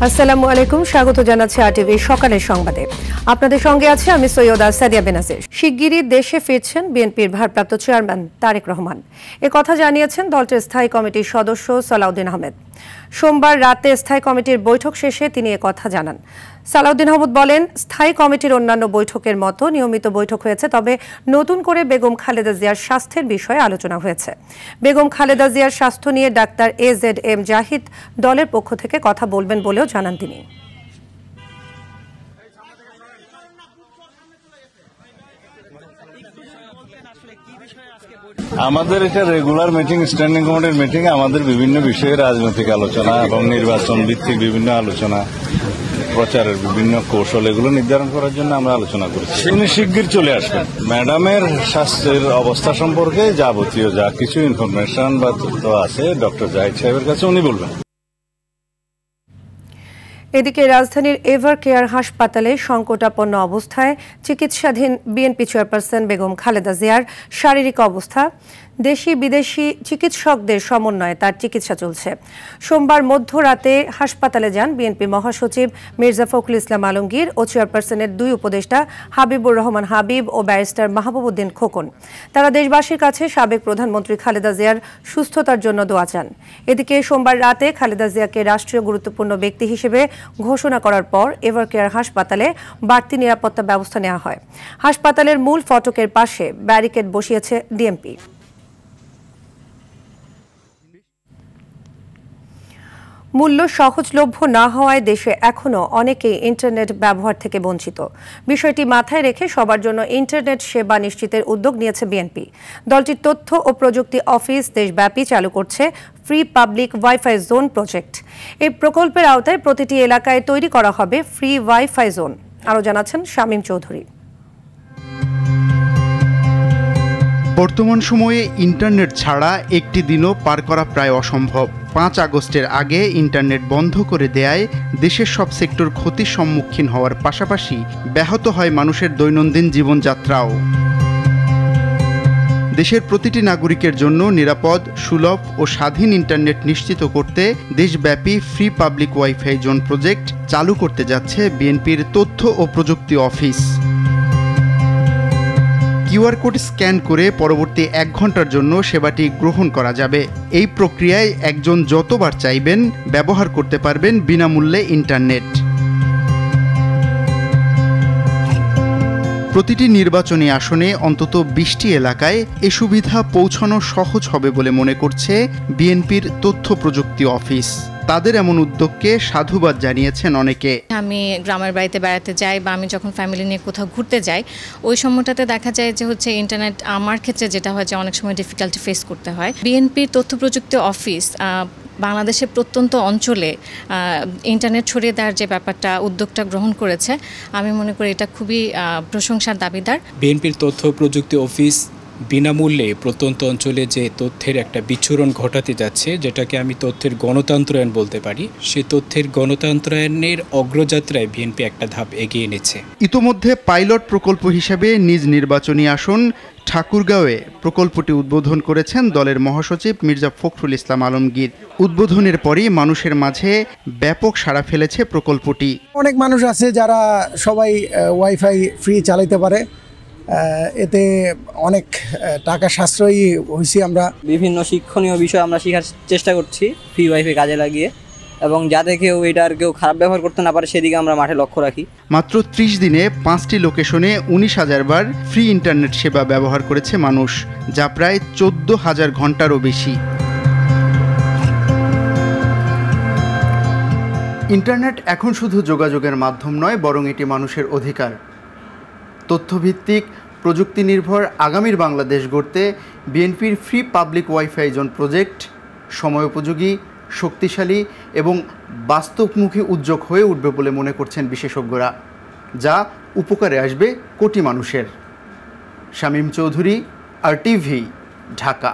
আসসালামু আলাইকুম, স্বাগত জানাচ্ছি আরটিভি সকালের সংবাদে। আপনাদের সঙ্গে আছে আমি সৈয়দা সাদিয়া বেনাজির। শিগগিরই দেশে ফিরছেন বিএনপির ভারপ্রাপ্ত চেয়ারম্যান তারেক রহমান। কথা জানিয়েছেন দলটির স্থায়ী কমিটির সদস্য সালাউদ্দিন আহমেদ। সোমবার রাতে স্থায়ী কমিটির বৈঠক শেষে তিনি কথা জানান। সালাউদ্দিন আহমেদ বলেন, স্থায়ী কমিটির অন্যান্য বৈঠকের মতো নিয়মিত বৈঠক হয়েছে, তবে নতুন করে বেগম খালেদা জিয়ার স্বাস্থ্যের বিষয়ে আলোচনা হয়েছে। বেগম খালেদা জিয়ার স্বাস্থ্য নিয়ে ডাক্তার AZM জাহিদ দলের পক্ষ থেকে কথা বলবেন বলেও জানান তিনি। আমাদের এটা রেগুলার মিটিং, স্ট্যান্ডিং কমিটির মিটিং। আমাদের বিভিন্ন বিষয়ে রাজনৈতিক আলোচনা এবং নির্বাচন ভিত্তিক বিভিন্ন আলোচনা, প্রচারের বিভিন্ন কৌশল, এগুলো নির্ধারণ করার জন্য আমরা আলোচনা করেছি। উনি শিগগির চলে আসবেন। ম্যাডামের স্বাস্থ্যের অবস্থা সম্পর্কে যাবতীয় যা কিছু ইনফরমেশন বা তথ্য আছে ডক্টর জাহিদ সাহেবের কাছে উনি বলবেন। এদিকে রাজধানীর এভার কেয়ার হাসপাতালে সংকটাপন্ন অবস্থায় চিকিৎসাধীন বিএনপি চেয়ারপারসন বেগম খালেদা জিয়ার শারীরিক অবস্থা দেশি বিদেশি চিকিৎসকদের সমন্বয়ে তার চিকিৎসা চলছে। সোমবার মধ্যরাতে হাসপাতালে যান বিএনপি মহাসচিব মির্জা ফখরুল ইসলাম আলমগীর ও চেয়ারপারসনের দুই উপদেষ্টা হাবিবুর রহমান হাবিব ও ব্যারিস্টার মাহবুব উদ্দিন খোকন। তারা দেশবাসীর কাছে সাবেক প্রধানমন্ত্রী খালেদা জিয়ার সুস্থতার জন্য দোয়া চান। এদিকে সোমবার রাতে খালেদা জিয়াকে রাষ্ট্রীয় গুরুত্বপূর্ণ ব্যক্তি হিসেবে ঘোষণা করার পর এভার কেয়ার হাসপাতালে বাড়তি নিরাপত্তা ব্যবস্থা নেওয়া হয়। হাসপাতালের মূল ফটকের পাশে ব্যারিকেড বসিয়েছে ডিএমপি। মূল্য সহজলভ্য না হওয়ায় দেশে এখনও অনেকেই ইন্টারনেট ব্যবহার থেকে বঞ্চিত। বিষয়টি মাথায় রেখে সবার জন্য ইন্টারনেট সেবা নিশ্চিতের উদ্যোগ নিয়েছে বিএনপি। দলটির তথ্য ও প্রযুক্তি অফিস দেশব্যাপী চালু করছে free public wifi zone project. এই প্রকল্পের আওতায় প্রতিটি এলাকায় তৈরি করা হবে ফ্রি ওয়াইফাই জোন। আরও জানাচ্ছেন শামীম চৌধুরী। বর্তমান সময়ে ইন্টারনেট ছাড়া একটি দিনও পার করা প্রায় অসম্ভব। 5 আগস্টের আগে ইন্টারনেট বন্ধ করে দেয়ায় দেশের সব সেক্টর ক্ষতির সম্মুখীন হওয়ার পাশাপাশি ব্যাহত হয় মানুষের দৈনন্দিন জীবনযাত্রাও। দেশের প্রতিটি নাগরিকের জন্য নিরাপদ, সুলভ ও স্বাধীন ইন্টারনেট নিশ্চিত করতে দেশব্যাপী free public wifi zone project চালু করতে যাচ্ছে বিএনপির তথ্য ও প্রযুক্তি অফিস। কিউআর কোড স্ক্যান করে পরবর্তী 1 ঘন্টার জন্য সেবাটি গ্রহণ করা যাবে। এই প্রক্রিয়ায় একজন যতবার চাইবেন ব্যবহার করতে পারবেন বিনামূল্যে ইন্টারনেট। প্রতিটি নির্বাচনী আসনে অন্তত 20টি এলাকায় এ সুবিধা পৌঁছানো সহজ হবে বলে মনে করছে বিএনপির তথ্য প্রযুক্তি অফিস। তাদের এমন উদ্যোগকে সাধুবাদ জানিয়েছেন অনেকে। আমি গ্রামের বাড়িতে বেড়াতে যাই বা আমি যখন ফ্যামিলি নিয়ে কোথাও ঘুরতে যাই, ওই সময়টাতে দেখা যায় যে ইন্টারনেট আমার ক্ষেত্রে যেটা হয় যে অনেক সময় ডিফিকাল্টি ফেস করতে হয়। বিএনপির তথ্য প্রযুক্তি অফিস বাংলাদেশের প্রত্যন্ত অঞ্চলে ইন্টারনেট ছড়িয়ে দেওয়ার যে ব্যাপারটা উদ্যোগটা গ্রহণ করেছে, আমি মনে করি এটা খুবই প্রশংসার দাবিদার। বিএনপির তথ্য প্রযুক্তি অফিস বিনামূল্যে প্রত্যন্ত অঞ্চলে যে তথ্যের একটা বিচ্ছুরণ ঘটাতে যাচ্ছে, যেটাকে আমি তথ্যের গণতন্ত্রায়ন বলতে পারি, সেই তথ্যের গণতন্ত্রায়নের অগ্রযাত্রায় বিএনপি একটা ধাপ এগিয়ে এনেছে। ইতোমধ্যে পাইলট প্রকল্প হিসেবে নিজ নির্বাচনী আসন ঠাকুরগাঁওয়ে প্রকল্পটি উদ্বোধন করেছেন দলের মহাসচিব মির্জা ফখরুল ইসলাম আলমগীর। উদ্বোধনের পরই মানুষের মাঝে ব্যাপক সাড়া ফেলেছে প্রকল্পটি। অনেক মানুষ আছে যারা সবাই ওয়াইফাই ফ্রি চালাতে পারে, এতে অনেক টাকা সাশ্রয়ী হয়েছি। আমরা বিভিন্ন শিক্ষণীয় বিষয় আমরা শেখার চেষ্টা করছি ফ্রি ওয়াইফাই কাজে লাগিয়ে, এবং যাতে কেউ কেউ খারাপ ব্যবহার করতে না পারে সেদিকে আমরা মাঠে লক্ষ্য রাখি। মাত্র 30 দিনে 5টি লোকেশনে 19,000 বার ফ্রি ইন্টারনেট সেবা ব্যবহার করেছে মানুষ, যা প্রায় 14,000 ঘন্টারও বেশি। ইন্টারনেট এখন শুধু যোগাযোগের মাধ্যম নয়, বরং এটি মানুষের অধিকার। তথ্যভিত্তিক প্রযুক্তি নির্ভর আগামীর বাংলাদেশ গড়তে বিএনপির free public wifi zone project সময়োপযোগী, শক্তিশালী এবং বাস্তবমুখী উদ্যোগ হয়ে উঠবে বলে মনে করছেন বিশেষজ্ঞরা, যা উপকারে আসবে কোটি মানুষের। শামীম চৌধুরী, আরটিভি, ঢাকা।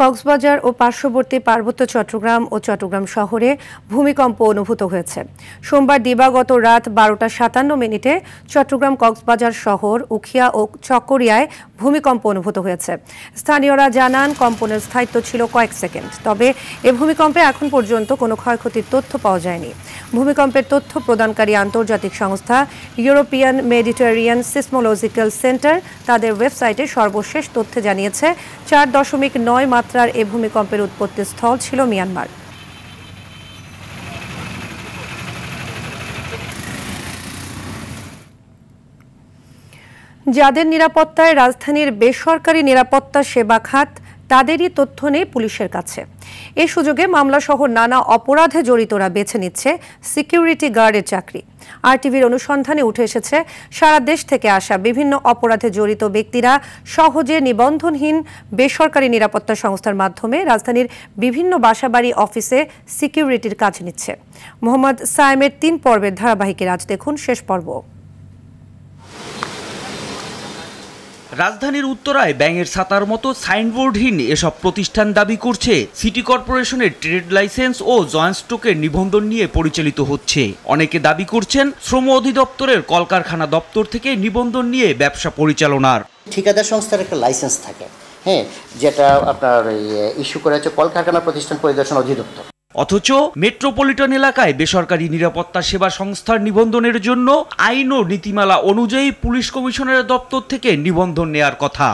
কক্সবাজার ও পার্শ্ববর্তী পার্বত্য চট্টগ্রাম ও চট্টগ্রাম শহরে ভূমিকম্প অনুভূত হয়েছে। সোমবার দিবাগত রাত 12টা 57 মিনিটে চট্টগ্রাম কক্সবাজার শহর, উখিয়া ও চকরিয়ায় ভূমিকম্প অনুভূত হয়েছে। স্থানীয়রা জানান কম্পনের স্থায়িত্ব ছিল কয়েক সেকেন্ড। তবে এ ভূমিকম্পে এখন পর্যন্ত কোনো ক্ষয়ক্ষতির তথ্য পাওয়া যায়নি। ভূমিকম্পের তথ্য প্রদানকারী আন্তর্জাতিক সংস্থা ইউরোপিয়ান মেডিটেরিয়ান সিসমোলজিক্যাল সেন্টার তাদের ওয়েবসাইটে সর্বশেষ তথ্যে জানিয়েছে 4.9 মাত্রার এ ভূমিকম্পের উৎপত্তি স্থল ছিল মিয়ানমার। যাদের নিরাপত্তায় রাজধানীর বেসরকারি নিরাপত্তা সেবা খাত, তাদেরই তথ্য নেই পুলিশের কাছে। এই সুযোগে মামলাসহ নানা অপরাধে জড়িতরা বেছে নিচ্ছে সিকিউরিটি গার্ডের চাকরি। আরটিভির অনুসন্ধানে উঠে এসেছে সারা দেশ থেকে আসা বিভিন্ন অপরাধে জড়িত ব্যক্তিরা সহজে নিবন্ধনহীন বেসরকারি নিরাপত্তা সংস্থার মাধ্যমে রাজধানীর বিভিন্ন বাসাবাড়ি অফিসে সিকিউরিটির কাজ নিচ্ছে। মোহাম্মদ সায়েমের 3 পর্বের ধারাবাহিকের আজ দেখুন শেষ পর্ব। রাজধানীর উত্তরায় ব্যাঙের ছাতার মতো সাইনবোর্ডহীন এসব প্রতিষ্ঠান দাবি করছে সিটি কর্পোরেশনের ট্রেড লাইসেন্স ও জয়েন্ট স্টকের নিবন্ধন নিয়ে পরিচালিত হচ্ছে। অনেকে দাবি করছেন শ্রম অধিদপ্তরের কলকারখানা দপ্তর থেকে নিবন্ধন নিয়ে ব্যবসা পরিচালনার। ঠিকাদার সংস্থার একটা লাইসেন্স থাকে, যেটা আপনার ইস্যু করা হচ্ছে কলকারখানা প্রতিষ্ঠান পরিদর্শন অধিদপ্তর। অথচ মেট্রোপলিটন এলাকায় বেসরকারি নিরাপত্তা সেবা সংস্থার নিবন্ধনের জন্য আইন ও নীতিমালা অনুযায়ী পুলিশ কমিশনারের দপ্তর থেকে নিবন্ধন নেয়ার কথা।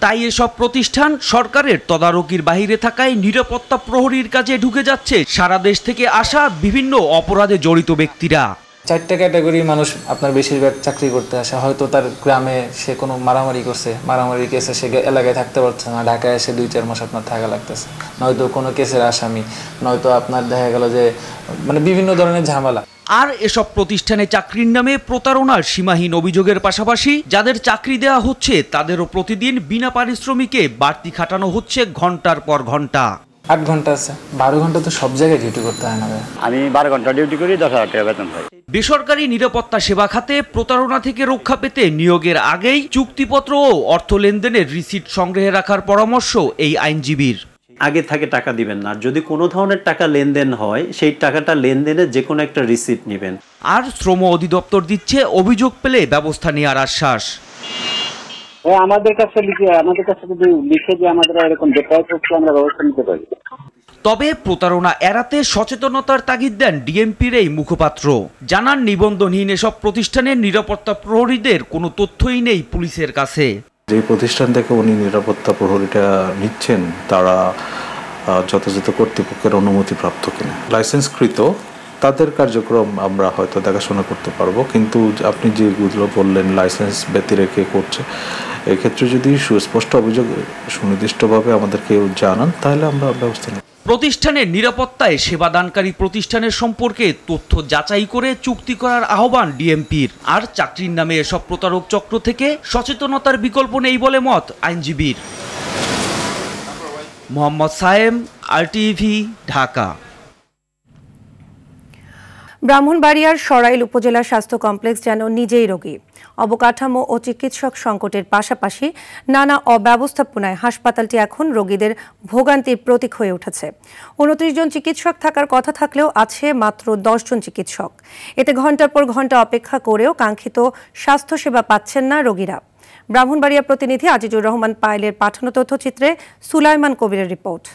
তাই এসব প্রতিষ্ঠান সরকারের তদারকির বাইরে থাকায় নিরাপত্তা প্রহরীর কাজে ঢুকে যাচ্ছে সারা দেশ থেকে আসা বিভিন্ন অপরাধে জড়িত ব্যক্তিরা। 4টা ক্যাটাগরির মানুষ আপনার বেশিরভাগ চাকরি করতে আসে। হয়তো তার গ্রামে সে কোনো মারামারি করছে, মারামারি কেসে সে এলাকায় থাকতে পারছে না, ঢাকায় এসে 2-4 মাস আপনার থাকা লাগতেছে, নয়তো কোনো কেসের আসামি, নয়তো আপনার দেখা গেল যে মানে বিভিন্ন ধরনের ঝামেলা। আর এসব প্রতিষ্ঠানে চাকরির নামে প্রতারণার সীমাহীন অভিযোগের পাশাপাশি যাদের চাকরি দেওয়া হচ্ছে তাদেরও প্রতিদিন বিনা পারিশ্রমিকে বাড়তি খাটানো হচ্ছে ঘন্টার পর ঘন্টা। 8 ঘন্টা আছে, 12 ঘন্টা তো সব জায়গায় ডিউটি করতে হয় না। আমি 12 ঘন্টা ডিউটি করি, 10,000 টাকা বেতন পাই। বেসরকারি নিরাপত্তা সেবা খাতে প্রতারণা থেকে রক্ষা পেতে নিয়োগের আগেই চুক্তিপত্র ও অর্থ লেনদেনের রিসিট সংগ্রহে রাখার পরামর্শ এই আইনজীবীর। আগে থেকে টাকা দিবেন না, যদি কোনো ধরনের টাকা লেনদেন হয় সেই টাকাটা লেনদেনের যে কোনো একটা রিসিট নেবেন। আর শ্রম অধিদপ্তর দিচ্ছে অভিযোগ পেলে ব্যবস্থা নেওয়ার আশ্বাস। আমাদের কাছে যদি লিখে যে আমাদের এরকম ডেটাইট হচ্ছে আমরা ব্যবস্থা নিতে পারি। তবে প্রতারণা এড়াতে সচেতনতার তাগিদ দেন ডিএমপির এই মুখপাত্র। জানান নিবন্ধনহীন এসব প্রতিষ্ঠানের নিরাপত্তা প্রহরীদের কোনো তথ্যই নেই পুলিশের কাছে। যে প্রতিষ্ঠান থেকে উনি নিরাপত্তা প্রহরীটা নিচ্ছেন তারা যথাযথ কর্তৃপক্ষের অনুমতি প্রাপ্ত কিনা, লাইসেন্সকৃত, তাদের কার্যক্রম আমরা হয়তো দেখাশোনা করতে পারবো। কিন্তু আপনি যেগুলো বললেন লাইসেন্স ব্যতিরেকে করছে, এক্ষেত্রে যদি সুস্পষ্ট অভিযোগ সুনির্দিষ্টভাবে আমাদেরকে জানান তাহলে আমরা ব্যবস্থা নেব। প্রতিষ্ঠানের নিরাপত্তায় সেবাদানকারী প্রতিষ্ঠানের সম্পর্কে তথ্য যাচাই করে চুক্তি করার আহ্বান ডিএমপির। আর চাকরির নামে এসব প্রতারক চক্র থেকে সচেতনতার বিকল্প নেই বলে মত আইনজীবীর। মোহাম্মদ সায়েম, আরটিভি, ঢাকা। ব্রাহ্মণবাড়িয়ার সরাইল উপজেলা স্বাস্থ্য কমপ্লেক্স যেন নিজেই রোগী। অবকাঠামো ও চিকিৎসক সংকটের পাশাপাশি নানা অব্যবস্থাপনায় হাসপাতালটি এখন রোগীদের ভোগান্তির প্রতীক হয়ে উঠেছে। 29 জন চিকিৎসক থাকার কথা থাকলেও আছে মাত্র 10 জন চিকিৎসক। এতে ঘন্টার পর ঘন্টা অপেক্ষা করেও কাঙ্ক্ষিত স্বাস্থ্যসেবা পাচ্ছেন না রোগীরা। ব্রাহ্মণবাড়িয়া প্রতিনিধি আজিজুর রহমান পায়েলের পাঠানো তথ্যচিত্রে সুলাইমান কবিরের রিপোর্ট।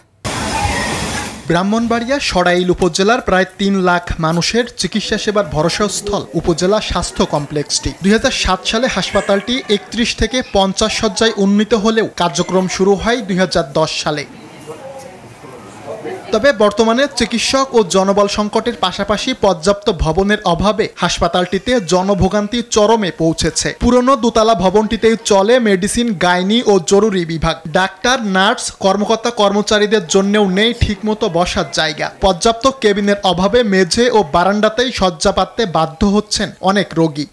ব্রাহ্মণবাড়িয়া সরাইল উপজেলার প্রায় 3 লাখ মানুষের চিকিৎসা সেবার ভরসাস্থল উপজেলা স্বাস্থ্য কমপ্লেক্সটি। 2007 সালে হাসপাতালটি 31 থেকে 50 শয্যায় উন্নীত হলেও কার্যক্রম শুরু হয় 2010 সালে। তবে বর্তমানে চিকিৎসক ও জনবল সংকটের পাশাপাশি পর্যাপ্ত ভবনের অভাবে হাসপাতালটিতে জনভোগান্তি চরমে পৌঁছেছে। পুরনো দোতলা ভবনটিতে চলে মেডিসিন, গাইনি ও জরুরি বিভাগ। ডাক্তার, নার্স, কর্মকর্তা কর্মচারীদের জন্যও নেই ঠিকমতো বসার জায়গা। পর্যাপ্ত কেবিনের অভাবে মেঝে ও বারান্দাতেই শয্যা পাততে বাধ্য হচ্ছেন অনেক রোগী।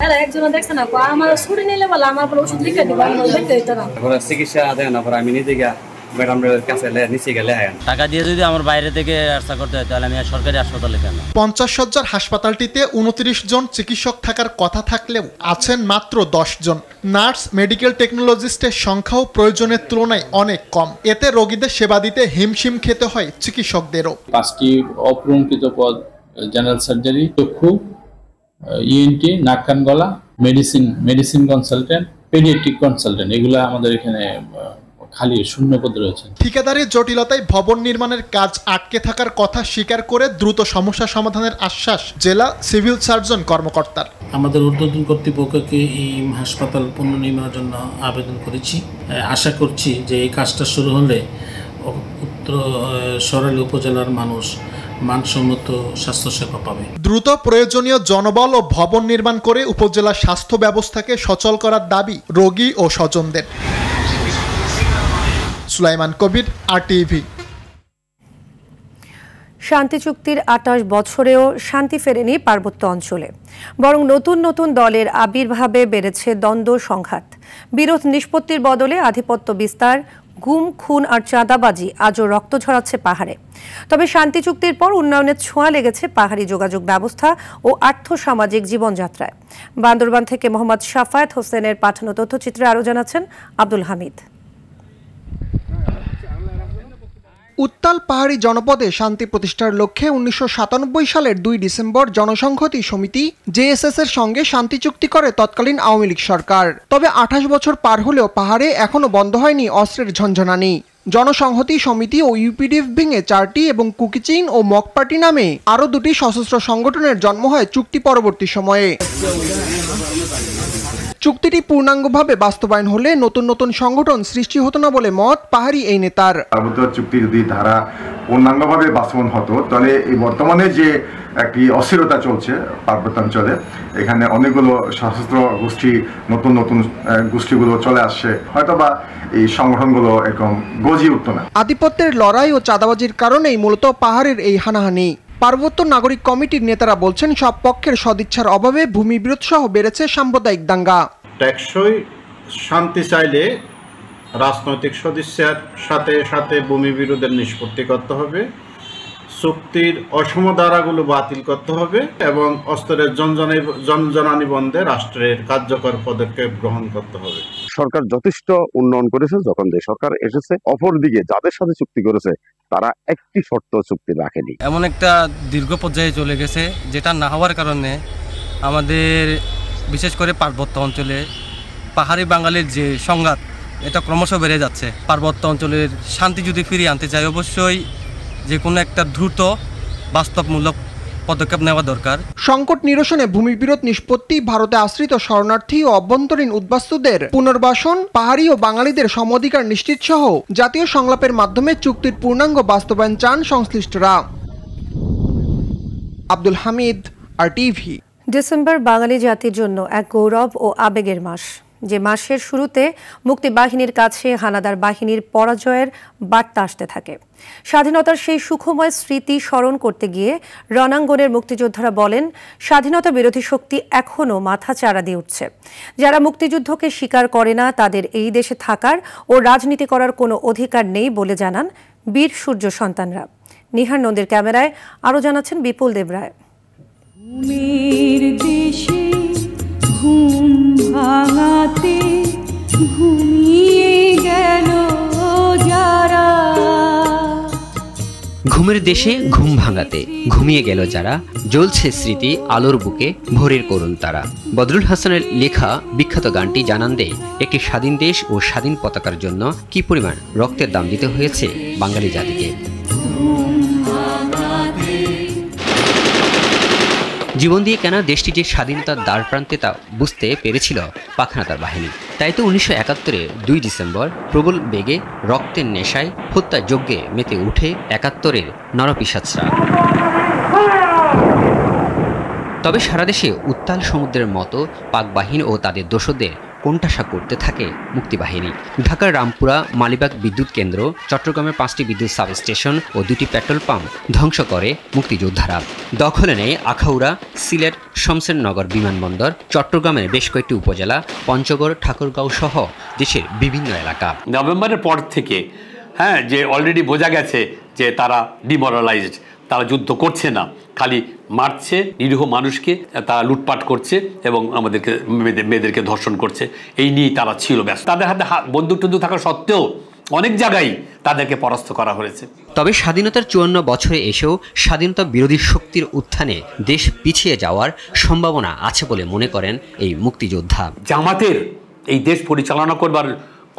টাকা দিয়ে যদি আমার বাইরে থেকে ব্যবস্থা করতে হয় তাহলে আমি সরকারি হাসপাতালে কেন? 50 শয্যার হাসপাতালটিতে 29 জন চিকিৎসক থাকার কথা থাকলেও আছেন মাত্র 10 জন। নার্স, মেডিকেল টেকনোলজিস্টের সংখ্যাও প্রয়োজনের তুলনায় অনেক কম। এতে রোগীদের সেবা দিতে হিমশিম খেতে হয় চিকিৎসকদেরও। 5টি অপূরণকৃত পদ জেনারেল সার্জারি, চক্ষু, ইএনটি, নাক কান গলা, মেডিসিন কনসালটেন্ট, পেডিয়াট্রিক কনসালটেন্ট, এগুলো আমাদের এখানে খালি শূন্যপদ রয়েছে। ঠিকাদারি জটিলতায় ভবন নির্মাণের কাজ আটকে থাকার কথা স্বীকার করে দ্রুত সমস্যা সমাধানের আশ্বাস জেলা সিভিল সার্জন কর্মকর্তার। আমাদের ঊর্ধ্বতন কর্তৃপক্ষকে এই হাসপাতাল পুনর্নির্মাণের জন্য আবেদন করেছি। আশা করছি যে এই কাজটা শুরু হলে উত্তর সরাইল উপজেলার মানুষ মানসম্মত স্বাস্থ্যসেবা পাবে। দ্রুত প্রয়োজনীয় জনবল ও ভবন নির্মাণ করে উপজেলা স্বাস্থ্য ব্যবস্থাকে সচল করার দাবি রোগী ও স্বজনদের। সুলাইমান কবির, RTV। শান্তি চুক্তির ২৮ বছরেও শান্তি ফেরেনি পার্বত্য অঞ্চলে, বরং নতুন নতুন দলের আবির্ভাবে বেড়েছে দ্বন্দ্ব সংঘাত। বিরোধ নিষ্পত্তির বদলে আধিপত্য বিস্তার, গুম, খুন আর চাঁদাবাজি আজও রক্ত ঝরাচ্ছে পাহাড়ে। তবে শান্তি চুক্তির পর উন্নয়নের ছোঁয়া লেগেছে পাহাড়ি যোগাযোগ ব্যবস্থা ও আর্থসামাজিক জীবনযাত্রায়। বান্দরবান থেকে মোহাম্মদ শাফায়েত হোসেনের পাঠানো তথ্যচিত্রে আরও জানাচ্ছেন আব্দুল হামিদ। উত্তাল পাহাড়ি জনপদে শান্তি প্রতিষ্ঠার লক্ষ্যে ১৯৯৭ সালের ২ ডিসেম্বর জনসংহতি সমিতি JSS এর সঙ্গে শান্তি চুক্তি করে তৎকালীন আওয়ামী লীগ সরকার। তবে ২৮ বছর পার হলেও পাহাড়ে এখনও বন্ধ হয়নি অস্ত্রের ঝনঝনানি। জনসংহতি সমিতি ও UPDF ভেঙে 4টি এবং কুকিচিন ও মক পার্টি নামে আরও 2টি সশস্ত্র সংগঠনের জন্ম হয় চুক্তি পরবর্তী সময়ে। চুক্তিটি পূর্ণাঙ্গভাবে বাস্তবায়ন হলে নতুন নতুন সংগঠন সৃষ্টি হতো না বলে মত পাহাড়ি এই নেতার। পার্বত্য চুক্তি যদি ধারা পূর্ণাঙ্গভাবে বাস্তবায়ন হতো তাহলে এই বর্তমানে যে একটি অস্থিরতা চলছে পার্বত্যাঞ্চলে, এখানে অনেকগুলো সশস্ত্র গোষ্ঠী, নতুন নতুন গোষ্ঠীগুলো চলে আসছে, হয়তোবা এই সংগঠনগুলো এরকম গজিয়ে উঠত না। আধিপত্যের লড়াই ও চাঁদাবাজির কারণেই মূলত পাহাড়ের এই হানাহানি। পার্বত্য নাগরিক কমিটির নেতারা বলছেন সব পক্ষের সদিচ্ছার অভাবে ভূমি বিরোধ সহ বেড়েছে সাম্প্রদায়িক দাঙ্গা। টেকসই শান্তি চাইলে রাজনৈতিক সদিচ্ছার সাথে সাথে ভূমি বিরোধের নিষ্পত্তি করতে হবে, চুক্তির অসম ধারাগুলো বাতিল করতে হবে এবং অস্ত্রের জনজনানি বন্ধে রাষ্ট্রের কার্যকর পদক্ষেপ গ্রহণ করতে হবে। সরকার যথেষ্ট উন্নয়ন করেছে যখন যে সরকার এসেছে, অপরদিকে যাদের সাথে চুক্তি করেছে তারা একটি শর্ত চুক্তি রাখেনি। এমন একটা দীর্ঘ পর্যায়ে চলে গেছে যেটা না হওয়ার কারণে আমাদের বিশেষ করে পার্বত্য অঞ্চলে পাহাড়ি বাঙালির যে সংঘাত এটা ক্রমশ বেড়ে যাচ্ছে। পার্বত্য অঞ্চলের শান্তি যদি ফিরিয়ে আনতে চাই অবশ্যই যে কোনো একটা দ্রুত বাস্তবমূলক পদক্ষেপ নেওয়া দরকার। সংকট নিরসনে ভূমি বিরোধ নিষ্পত্তি, ভারতে আশ্রিত শরণার্থী ও অভ্যন্তরীণ উদ্বাস্তুদের পুনর্বাসন, পাহাড়ি ও বাঙালিদের সমঅধিকার নিশ্চিত সহ জাতীয় সংলাপের মাধ্যমে চুক্তির পূর্ণাঙ্গ বাস্তবায়ন চান সংশ্লিষ্টরা। আব্দুল হামিদ, RTV। ডিসেম্বর বাঙালি জাতির জন্য এক গৌরব ও আবেগের মাস, যে মাসের শুরুতে মুক্তিবাহিনীর কাছে হানাদার বাহিনীর পরাজয়ের বার্তা আসতে থাকে। স্বাধীনতার সেই সুখময় স্মৃতি স্মরণ করতে গিয়ে রণাঙ্গনের মুক্তিযোদ্ধারা বলেন, স্বাধীনতা বিরোধী শক্তি এখনও মাথা চাড়া দিয়ে উঠছে। যারা মুক্তিযুদ্ধকে স্বীকার করে না তাদের এই দেশে থাকার ও রাজনীতি করার কোনো অধিকার নেই বলে জানান বীর সূর্য সন্তানরা। নিহার নন্দীর ক্যামেরায় আরও জানাচ্ছেন বিপুল দেবরায়। ঘুম ভাঙাতে ঘুমিয়ে গেল যারা, ঘুমের দেশে ঘুম ভাঙাতে ঘুমিয়ে গেল যারা, জ্বলছে স্মৃতি আলোর বুকে ভোরের করুণ তারা। বদরুল হাসানের লেখা বিখ্যাত গানটি জানান দেয় একটি স্বাধীন দেশ ও স্বাধীন পতাকার জন্য কি পরিমাণ রক্তের দাম দিতে হয়েছে বাঙালি জাতিকে। জীবন দিয়ে কেন দেশটি যে স্বাধীনতার দ্বার প্রান্তে তা বুঝতে পেরেছিল পাখানাদার বাহিনী। তাই তো ১৯৭১-এর ২ ডিসেম্বর প্রবল বেগে রক্তের নেশায় হত্যা যজ্ঞে মেতে উঠে ৭১-এর নরপিশাচরা। তবে সারা দেশে উত্তাল সমুদ্রের মতো পাক বাহিনী ও তাদের দোসরদের কোণঠাসা করতে থাকে মুক্তিবাহিনী। ঢাকার রামপুরা মালিবাগ বিদ্যুৎ কেন্দ্র, চট্টগ্রামের ৫টি বিদ্যুৎ সাবস্টেশন ও ২টি পেট্রোল পাম্প ধ্বংস করে মুক্তিযোদ্ধারা। দখলে নেয় আখাউড়া, সিলেট, শমশেরনগর বিমানবন্দর, চট্টগ্রামের বেশ কয়েকটি উপজেলা, পঞ্চগড়, ঠাকুরগাঁও সহ দেশের বিভিন্ন এলাকা। নভেম্বরের পর থেকে যে অলরেডি বোঝা গেছে যে তারা ডিমোরালাইজড, তারা যুদ্ধ করছে না, খালি মারছে নিরীহ মানুষকে, তারা লুটপাট করছে এবং আমাদেরকে মেয়েদেরকে ধর্ষণ করছে, এই নিয়েই তারা ছিল ব্যস্ত। তাদের হাতে বন্দুক টন্দুক থাকা সত্ত্বেও অনেক জায়গায় তাদেরকে পরাস্ত করা হয়েছে। তবে স্বাধীনতার ৫৪ বছরে এসেও স্বাধীনতা বিরোধী শক্তির উত্থানে দেশ পিছিয়ে যাওয়ার সম্ভাবনা আছে বলে মনে করেন এই মুক্তিযোদ্ধা। জামাতের এই দেশ পরিচালনা করবার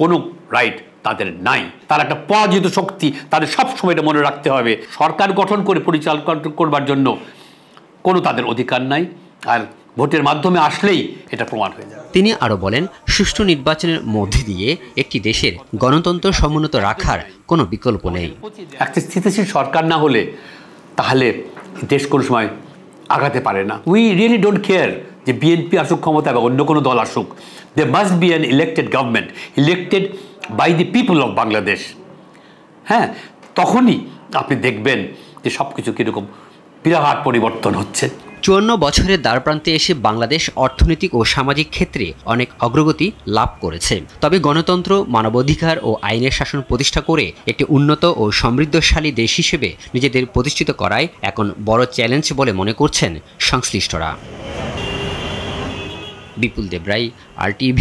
কোনো রাইট তাদের নাই। তারা একটা পরাজিত শক্তি, তাদের সবসময় এটা মনে রাখতে হবে। সরকার গঠন করে পরিচালনা করবার জন্য কোনো তাদের অধিকার নাই, আর ভোটের মাধ্যমে আসলেই এটা প্রমাণ হয়ে যাবে। তিনি আরও বলেন, সুষ্ঠু নির্বাচনের মধ্যে দিয়ে একটি দেশের গণতন্ত্র সমুন্নত রাখার কোনো বিকল্প নেই। একটা স্থিতিশীল সরকার না হলে তাহলে দেশ কোনো সময় আগাতে পারে না। উই রিয়েলি ডোন্ট কেয়ার যে বিএনপি আসুক ক্ষমতা বা অন্য কোনো দল আসুক, they must be an elected government, elected by the people of Bangladesh. হ্যাঁ, তখনই আপনি দেখবেন যে সব কিছু কীরকম বিরাট পরিবর্তন হচ্ছে। 54 বছরের দ্বারপ্রান্তে এসে বাংলাদেশ অর্থনৈতিক ও সামাজিক ক্ষেত্রে অনেক অগ্রগতি লাভ করেছে। তবে গণতন্ত্র, মানবাধিকার ও আইনের শাসন প্রতিষ্ঠা করে একটি উন্নত ও সমৃদ্ধশালী দেশ হিসেবে নিজেদের প্রতিষ্ঠিত করাই এখন বড় চ্যালেঞ্জ বলে মনে করছেন সংশ্লিষ্টরা। বিপুল দেবরাই, RTV,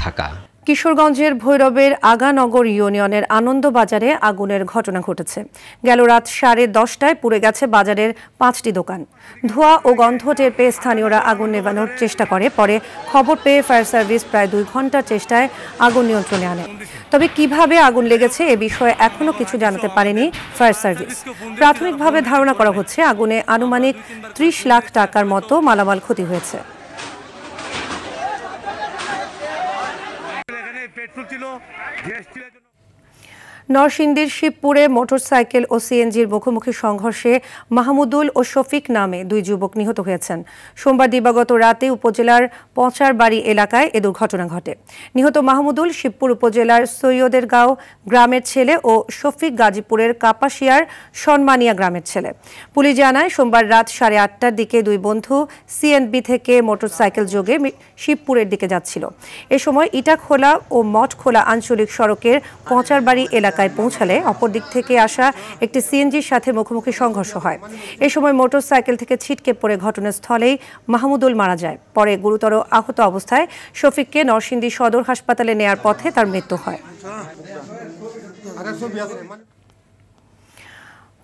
ঢাকা। কিশোরগঞ্জের ভৈরবের আগানগর ইউনিয়নের আনন্দবাজারে আগুনের ঘটনা ঘটেছে। গেল রাত 10:30টায় পুড়ে গেছে বাজারের 5টি দোকান। ধোঁয়া ও গন্ধ টের পেয়ে স্থানীয়রা আগুন নেভানোর চেষ্টা করে। পরে খবর পেয়ে ফায়ার সার্ভিস প্রায় 2 ঘন্টার চেষ্টায় আগুন নিয়ন্ত্রণে আনে। তবে কিভাবে আগুন লেগেছে এ বিষয়ে এখনো কিছু জানাতে পারেনি ফায়ার সার্ভিস। প্রাথমিকভাবে ধারণা করা হচ্ছে আগুনে আনুমানিক 30 লাখ টাকার মতো মালামাল ক্ষতি হয়েছে। নরসিংদীর শিবপুরে মোটরসাইকেল ও সিএনজির মুখোমুখি সংঘর্ষে মাহমুদুল ও শফিক নামে 2 যুবক নিহত হয়েছেন। সোমবার দিবাগত রাতে উপজেলার পচারবাড়ি এলাকায় এ দুর্ঘটনা ঘটে। নিহত মাহমুদুল শিবপুর উপজেলার সৈয়দেরগাঁও গ্রামের ছেলে ও শফিক গাজীপুরের কাপাসিয়ার সনমানিয়া গ্রামের ছেলে। পুলিশ জানায়, সোমবার রাত 8:30টার দিকে 2 বন্ধু সিএনবি থেকে মোটরসাইকেল যোগে শিবপুরের দিকে যাচ্ছিল। এ সময় ইটাখোলা ও মঠখোলা আঞ্চলিক সড়কের পচারবাড়ি এলাকায় পৌঁছালে অপর দিক থেকে আসা একটি সিএনজির সাথে মুখোমুখি সংঘর্ষ হয়। এ সময় মোটরসাইকেল থেকে ছিটকে পড়ে ঘটনাস্থলেই মাহমুদুল মারা যায়। পরে গুরুতর আহত অবস্থায় শফিককে নরসিংদী সদর হাসপাতালে নেয়ার পথে তার মৃত্যু হয়।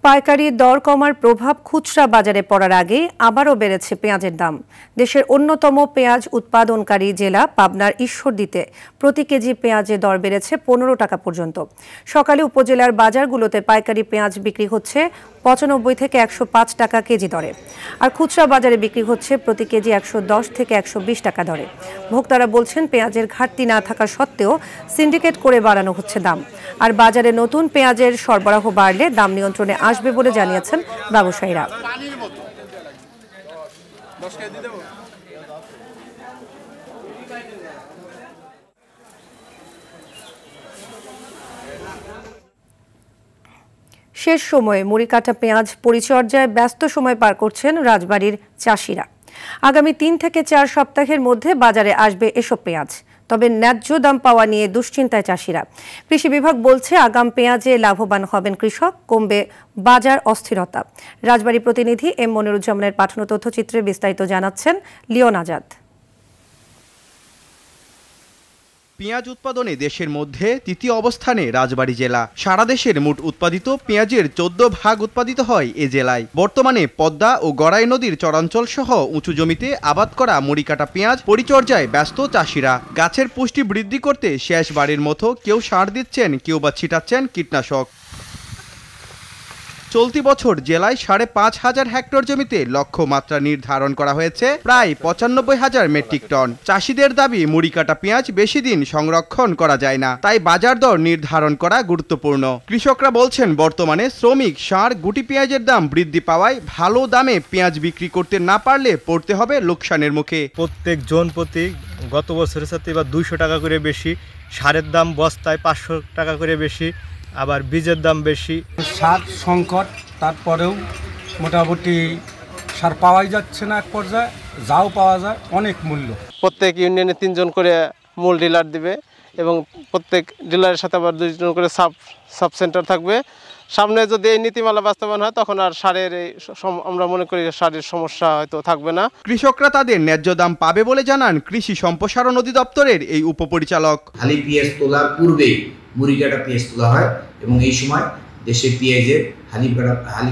পাইকারি দর কমার প্রভাব খুচরা বাজারে পড়ার আগে আবারও বেড়েছে পেঁয়াজের দাম। দেশের অন্যতম পেঁয়াজ উৎপাদনকারী জেলা পাবনার ঈশ্বরদীতে প্রতি কেজি পেঁয়াজের দর বেড়েছে 15 টাকা পর্যন্ত। সকালে উপজেলার বাজারগুলোতে পাইকারি পেঁয়াজ বিক্রি হচ্ছে 95 থেকে 105 টাকা কেজি দরে, আর খুচরা বাজারে বিক্রি হচ্ছে প্রতি কেজি 110 থেকে 120 টাকা দরে। ভোক্তারা বলছেন, পেঁয়াজের ঘাটতি না থাকা সত্ত্বেও সিন্ডিকেট করে বাড়ানো হচ্ছে দাম। আর বাজারে নতুন পেঁয়াজের সরবরাহ বাড়লে দাম নিয়ন্ত্রণে আসবে বলে জানিয়েছেন ব্যবসায়ীরা। শেষ সময়ে মুড়ি কাটা পেঁয়াজ পরিচর্যায় ব্যস্ত সময় পার করছেন রাজবাড়ীর চাষিরা। আগামী 3 থেকে 4 সপ্তাহের মধ্যে বাজারে আসবে এসব পেঁয়াজ। তবে ন্যায্য দাম পাওয়া নিয়ে দুশ্চিন্তায় চাষিরা। কৃষি বিভাগ বলছে, আগাম পেঁয়াজে লাভবান হবেন কৃষক, কমবে বাজার অস্থিরতা। রাজবাড়ী প্রতিনিধি এম মনিরুজ্জামানের পাঠানো তথ্যচিত্রে বিস্তারিত জানাচ্ছেন লিওন আজাদ। পেঁয়াজ উৎপাদনে দেশের মধ্যে ৩য় অবস্থানে রাজবাড়ী জেলা। সারা দেশের মোট উৎপাদিত পেঁয়াজের 14 ভাগ উৎপাদিত হয় এ জেলায়। বর্তমানে পদ্মা ও গড়াই নদীর চরাঞ্চল সহ উঁচু জমিতে আবাদ করা মুড়িকাটা পেঁয়াজ পরিচর্যায় ব্যস্ত চাষিরা। গাছের পুষ্টি বৃদ্ধি করতে শেষবারের মতো কেউ সার দিচ্ছেন, কেউ বা ছিটাচ্ছেন কীটনাশক। চলতি বছর জেলায় 5,500 হেক্টর জমিতে লক্ষ্যমাত্রা নির্ধারণ করা হয়েছে প্রায় 95,000 মেট্রিক টন। চাষিদের দাবি, মুড়িকাটা পেঁয়াজ বেশি দিন সংরক্ষণ করা যায় না, তাই বাজার দর নির্ধারণ করা গুরুত্বপূর্ণ। কৃষকরা বলছেন, বর্তমানে শ্রমিক, সার, গুটি পেঁয়াজের দাম বৃদ্ধি পাওয়ায় ভালো দামে পেঁয়াজ বিক্রি করতে না পারলে পড়তে হবে লোকসানের মুখে। প্রত্যেক জন প্রতি গত বছরের সাথে এবার 200 টাকা করে বেশি, সারের দাম বস্তায় 500 টাকা করে বেশি, আবার বীজের দাম বেশি। সার সংকট, তারপরেও মোটামুটি সার পাওয়াই যাচ্ছে না, এক পর্যায়ে যাও পাওয়া যায় অনেক মূল্য। প্রত্যেক ইউনিয়নে 3 জন করে মূল ডিলার দিবে এবং প্রত্যেক ডিলারের সাথে আবার 2 জন করে সাব সেন্টার থাকবে। সামনে যদি এই নীতিমালা বাস্তবায়ন হয় তখন আর সারের আমরা মনে করি সারের সমস্যা হয়তো থাকবে না। কৃষকরা তাদের ন্যায্য দাম পাবে বলে জানান কৃষি সম্প্রসারণ অধিদপ্তরের এই উপপরিচালক। হালি পেঁয়াজ তোলার পূর্বেই মুড়িকাটা পেঁয়াজ তোলা হয় এবং এই সময় দেশে পেঁয়াজের হালি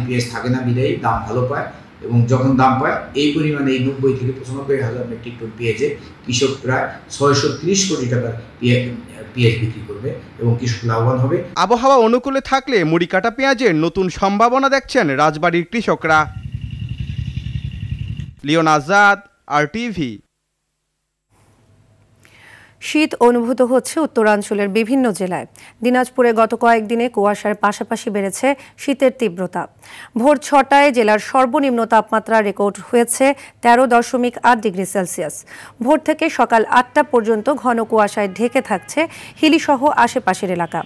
পেঁয়াজ থাকে না বিধায় দাম ভালো পায় এবং যখন দাম পায় এই পরিমাণে এই 90 থেকে 95,000 মেট্রিক টন পেঁয়াজে কৃষক প্রায় 630 কোটি টাকার পেঁয়াজ বিক্রি করবে এবং কৃষক লাভবান হবে। আবহাওয়া অনুকূলে থাকলে মুড়ি কাটা পেঁয়াজের নতুন সম্ভাবনা দেখছেন রাজবাড়ীর কৃষকরা। লিওন আজাদ, RTV। শীত অনুভূত হচ্ছে উত্তরাঞ্চলের বিভিন্ন জেলায়। দিনাজপুরে গত কয়েকদিনে কুয়াশার পাশাপাশি বেড়েছে শীতের তীব্রতা। ভোর 6টায় জেলার সর্বনিম্ন তাপমাত্রা রেকর্ড হয়েছে 13.8 ডিগ্রি সেলসিয়াস। ভোর থেকে সকাল 8টা পর্যন্ত ঘন কুয়াশায় ঢেকে থাকছে হিলিসহ আশেপাশের এলাকা।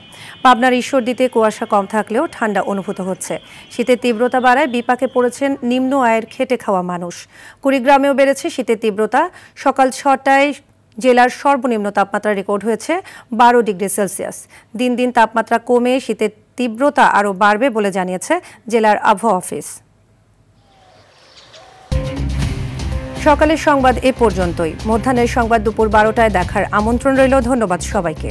পাবনার ঈশ্বরদীতে কুয়াশা কম থাকলেও ঠান্ডা অনুভূত হচ্ছে। শীতের তীব্রতা বাড়ায় বিপাকে পড়েছেন নিম্ন আয়ের খেটে খাওয়া মানুষ। কুড়িগ্রামেও বেড়েছে শীতের তীব্রতা। সকাল 6টায় জেলার সর্বনিম্ন তাপমাত্রা রেকর্ড হয়েছে 12 ডিগ্রি সেলসিয়াস। দিন দিন তাপমাত্রা কমে শীতের তীব্রতা আরও বাড়বে বলে জানিয়েছে জেলার আবহাওয়া অফিস। সকালের সংবাদ এ পর্যন্তই। মধ্যাহ্নের সংবাদ দুপুর 12টায় দেখার আমন্ত্রণ রইল। ধন্যবাদ সবাইকে।